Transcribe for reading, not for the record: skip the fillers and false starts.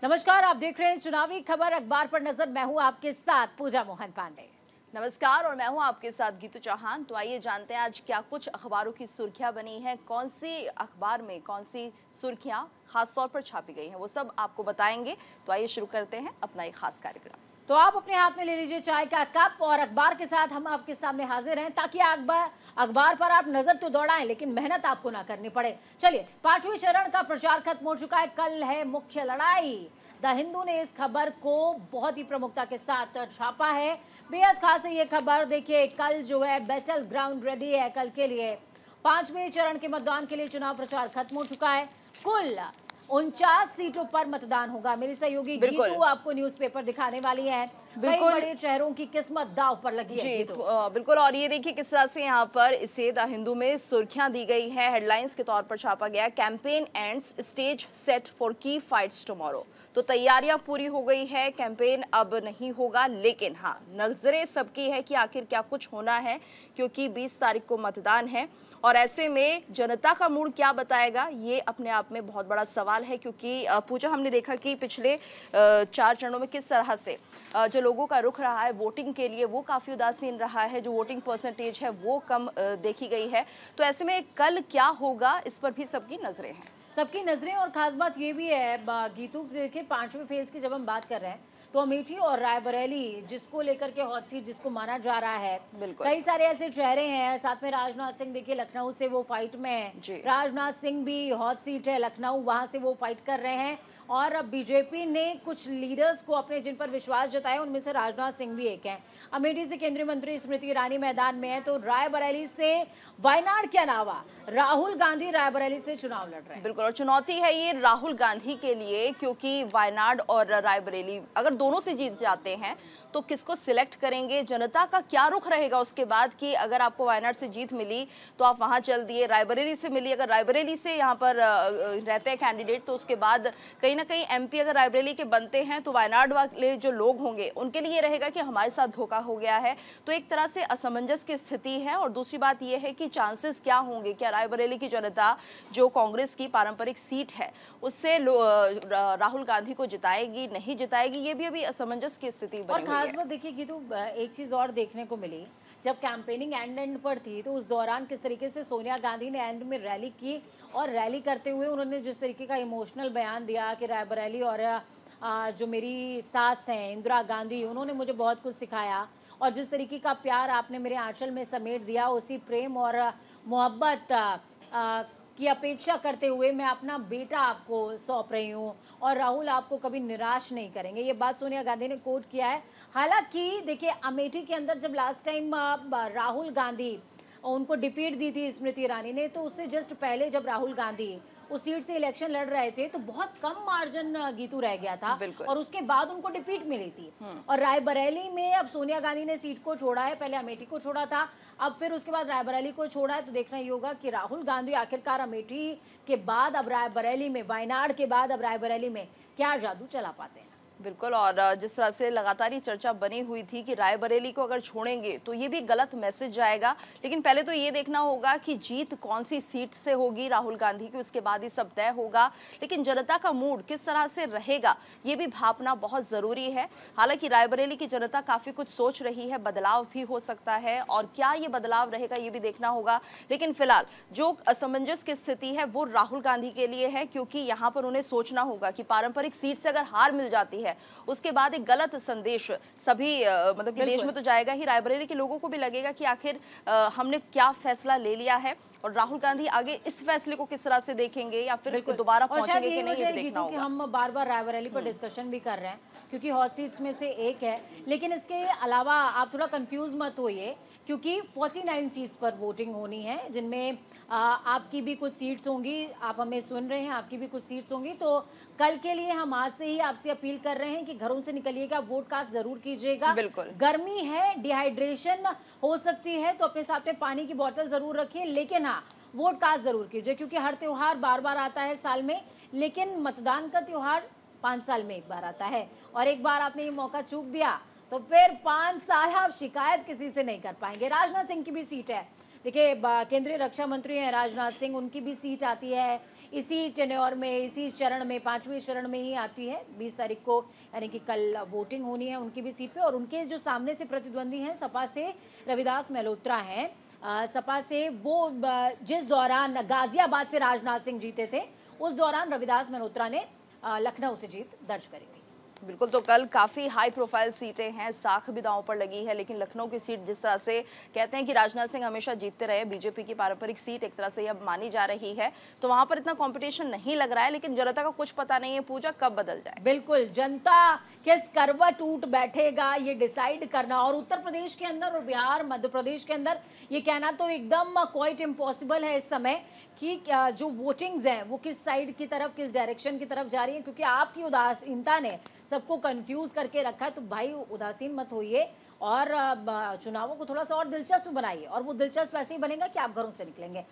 नमस्कार, आप देख रहे हैं चुनावी खबर अखबार पर नजर। मैं हूं आपके साथ पूजा मोहन पांडे। नमस्कार और मैं हूं आपके साथ गीतू चौहान। तो आइए जानते हैं आज क्या कुछ अखबारों की सुर्खियां बनी हैं, कौन सी अखबार में कौन सी सुर्खियां खास तौर पर छापी गई हैं, वो सब आपको बताएंगे। तो आइए शुरू करते हैं अपना एक खास कार्यक्रम। तो आप अपने हाथ में ले लीजिए चाय का कप और अखबार के साथ हम आपके सामने हाजिर हैं, ताकि अखबार पर आप नजर तो दौड़ाएं लेकिन मेहनत आपको ना करनी पड़े। चलिए, 5वें चरण का प्रचार खत्म हो चुका है, कल है मुख्य लड़ाई। द हिंदू ने इस खबर को बहुत ही प्रमुखता के साथ छापा है। बेहद खास है ये खबर। देखिए, कल जो है बैटल ग्राउंड रेडी है कल के लिए। 5वें चरण के मतदान के लिए चुनाव प्रचार खत्म हो चुका है। कुल 49 सीटों पर मतदान होगा। मेरी सहयोगी गीतू आपको न्यूज़पेपर दिखाने वाली है। कई बड़े शहरों की किस्मत दांव पर लगी है। बिल्कुल। और ये देखिए किस तरह से यहाँ पर इसे द हिंदू में सुर्खियां दी गई है। हेडलाइंस के तौर पर छापा गया, campaign ends, stage set for की फाइट्स टुमारो। तो तैयारियां पूरी हो गई है, कैंपेन अब नहीं होगा, लेकिन हाँ, नजरें सबकी है कि आखिर क्या कुछ होना है, क्योंकि 20 तारीख को मतदान है। और ऐसे में जनता का मूड क्या बताएगा, ये अपने आप में बहुत बड़ा सवाल है। क्योंकि पूजा, हमने देखा कि पिछले 4 चरणों में किस तरह से जो लोगों का रुख रहा है वोटिंग के लिए, वो काफ़ी उदासीन रहा है। जो वोटिंग परसेंटेज है वो कम देखी गई है। तो ऐसे में कल क्या होगा, इस पर भी सबकी नज़रें हैं। सबकी नजरें। और खास बात ये भी है गीतू, देखिए 5वें फेज की जब हम बात कर रहे हैं तो अमेठी और रायबरेली जिसको लेकर के हॉट सीट जिसको माना जा रहा है, कई सारे ऐसे चेहरे हैं। साथ में राजनाथ सिंह, देखिए लखनऊ से वो फाइट में है। राजनाथ सिंह भी हॉट सीट है लखनऊ, वहां से वो फाइट कर रहे हैं। और अब बीजेपी ने कुछ लीडर्स को अपने जिन पर विश्वास जताया, उनमें से राजनाथ सिंह भी एक हैं। अमेठी से केंद्रीय मंत्री स्मृति ईरानी मैदान में है। तो रायबरेली से वायनाड के अलावा राहुल गांधी रायबरेली से चुनाव लड़ रहे हैं। बिल्कुल, और चुनौती है ये राहुल गांधी के लिए, क्योंकि वायनाड और रायबरेली अगर दोनों से जीत जाते हैं तो किसको सिलेक्ट करेंगे, जनता का क्या रुख रहेगा उसके बाद, कि अगर आपको वायनाड से जीत मिली तो आप वहां चल दिए, रायबरेली से मिली, अगर रायबरेली से यहाँ पर रहते हैं कैंडिडेट, तो उसके बाद कहीं ना कहीं एमपी अगर रायबरेली के बनते हैं तो वायनाड वाले जो लोग होंगे उनके लिए रहेगा कि हमारे साथ धोखा हो गया है। तो एक तरह से असमंजस की स्थिति है। और दूसरी बात यह है कि चांसेस क्या होंगे, क्या रायबरेली की जनता जो कांग्रेस की पारंपरिक सीट है उससे राहुल गांधी को जिताएगी, नहीं जिताएगी, ये भी अभी असमंजस की स्थिति बनी हुई है। खास बात देखिए कि तो एक चीज और देखने को मिली, जब कैंपेनिंग एंड पर थी तो उस दौरान किस तरीके से सोनिया गांधी ने एंड में रैली की, और रैली करते हुए उन्होंने जिस तरीके का इमोशनल बयान दिया कि रायबरेली और जो मेरी सास हैं इंदिरा गांधी, उन्होंने मुझे बहुत कुछ सिखाया, और जिस तरीके का प्यार आपने मेरे आंचल में समेट दिया, उसी प्रेम और मोहब्बत की अपेक्षा करते हुए मैं अपना बेटा आपको सौंप रही हूँ, और राहुल आपको कभी निराश नहीं करेंगे। ये बात सोनिया गांधी ने कोट किया है। हालांकि देखिए, अमेठी के अंदर जब लास्ट टाइम राहुल गांधी उनको डिफीट दी थी स्मृति ईरानी ने, तो उससे जस्ट पहले जब राहुल गांधी उस सीट से इलेक्शन लड़ रहे थे तो बहुत कम मार्जिन गीतू रह गया था, और उसके बाद उनको डिफीट मिली थी। और रायबरेली में अब सोनिया गांधी ने सीट को छोड़ा है, पहले अमेठी को छोड़ा था, अब फिर उसके बाद रायबरेली को छोड़ा है। तो देखना ये होगा कि राहुल गांधी आखिरकार अमेठी के बाद अब रायबरेली में, वायनाड के बाद अब रायबरेली में क्या जादू चला पाते हैं। बिल्कुल। और जिस तरह से लगातार ये चर्चा बनी हुई थी कि रायबरेली को अगर छोड़ेंगे तो ये भी गलत मैसेज जाएगा, लेकिन पहले तो ये देखना होगा कि जीत कौन सी सीट से होगी राहुल गांधी की, उसके बाद ही सब तय होगा। लेकिन जनता का मूड किस तरह से रहेगा ये भी भापना बहुत ज़रूरी है। हालांकि रायबरेली की जनता काफ़ी कुछ सोच रही है, बदलाव भी हो सकता है, और क्या ये बदलाव रहेगा ये भी देखना होगा। लेकिन फिलहाल जो असमंजस की स्थिति है वो राहुल गांधी के लिए है, क्योंकि यहाँ पर उन्हें सोचना होगा कि पारंपरिक सीट से अगर हार मिल जाती है उसके बाद एक गलत संदेश सभी मतलब कि देश में तो जाएगा ही, रायबरेली के लोगों को भी लगेगा कि आखिर हमने क्या फैसला ले लिया है, और राहुल गांधी आगे इस फैसले को किस तरह से देखेंगे, या फिर दोबारा पहुंचेंगे कि नहीं, ये देखना होगा। कि हम बार बार रायबरेली पर डिस्कशन भी कर रहे हैं क्योंकि हॉट सीट्स में से एक है, लेकिन इसके अलावा आप थोड़ा कंफ्यूज मत होइए, क्योंकि 49 सीट्स पर वोटिंग होनी है, जिनमें आपकी भी कुछ सीट्स होंगी। आप हमें सुन रहे हैं, आपकी भी कुछ सीट्स होंगी। तो कल के लिए हम आज से ही आपसे अपील कर रहे हैं कि घरों से निकलिएगा, वोट कास्ट जरूर कीजिएगा। गर्मी है, डिहाइड्रेशन हो सकती है, तो अपने साथ में पानी की बोतल जरूर रखिए, लेकिन हाँ, वोट कास्ट जरूर कीजिए, क्योंकि हर त्योहार बार बार आता है साल में, लेकिन मतदान का त्योहार 5 साल में एक बार आता है, और एक बार आपने ये मौका चूक दिया तो फिर 5 साल आप शिकायत किसी से नहीं कर पाएंगे। राजनाथ सिंह की भी सीट है, देखिए केंद्रीय रक्षा मंत्री हैं राजनाथ सिंह, उनकी भी सीट आती है। इसी टेन्योर में, इसी चरण में, 5वें चरण में ही आती है। 20 तारीख को यानी कि कल वोटिंग होनी है उनकी भी सीट पे। और उनके जो सामने से प्रतिद्वंदी हैं सपा से रविदास मल्होत्रा हैं, सपा से वो जिस दौरान गाजियाबाद से राजनाथ सिंह जीते थे उस दौरान रविदास मल्होत्रा ने लखनऊ से जीत दर्ज करी थी। बिल्कुल, तो कल काफी हाई प्रोफाइल सीटें हैं, साख भी दांव पर लगी है, लेकिन लखनऊ की सीट जिस तरह से कहते हैं कि राजनाथ सिंह हमेशा जीतते रहे, बीजेपी की पारंपरिक सीट एक तरह से अब मानी जा रही है, तो वहां पर इतना कंपटीशन नहीं लग रहा है। लेकिन जनता का कुछ पता नहीं है पूजा कब बदल जाए। बिल्कुल, जनता किस करवट उठ बैठेगा ये डिसाइड करना, और उत्तर प्रदेश के अंदर और बिहार मध्य प्रदेश के अंदर ये कहना तो एकदम क्वाइट इम्पॉसिबल है इस समय कि जो वोटिंग्स हैं वो किस साइड की तरफ, किस डायरेक्शन की तरफ जा रही है, क्योंकि आपकी उदासीनता ने सबको कंफ्यूज करके रखा है। तो भाई उदासीन मत होइए और चुनावों को थोड़ा सा और दिलचस्प बनाइए, और वो दिलचस्प ऐसे ही बनेगा कि आप घरों से निकलेंगे।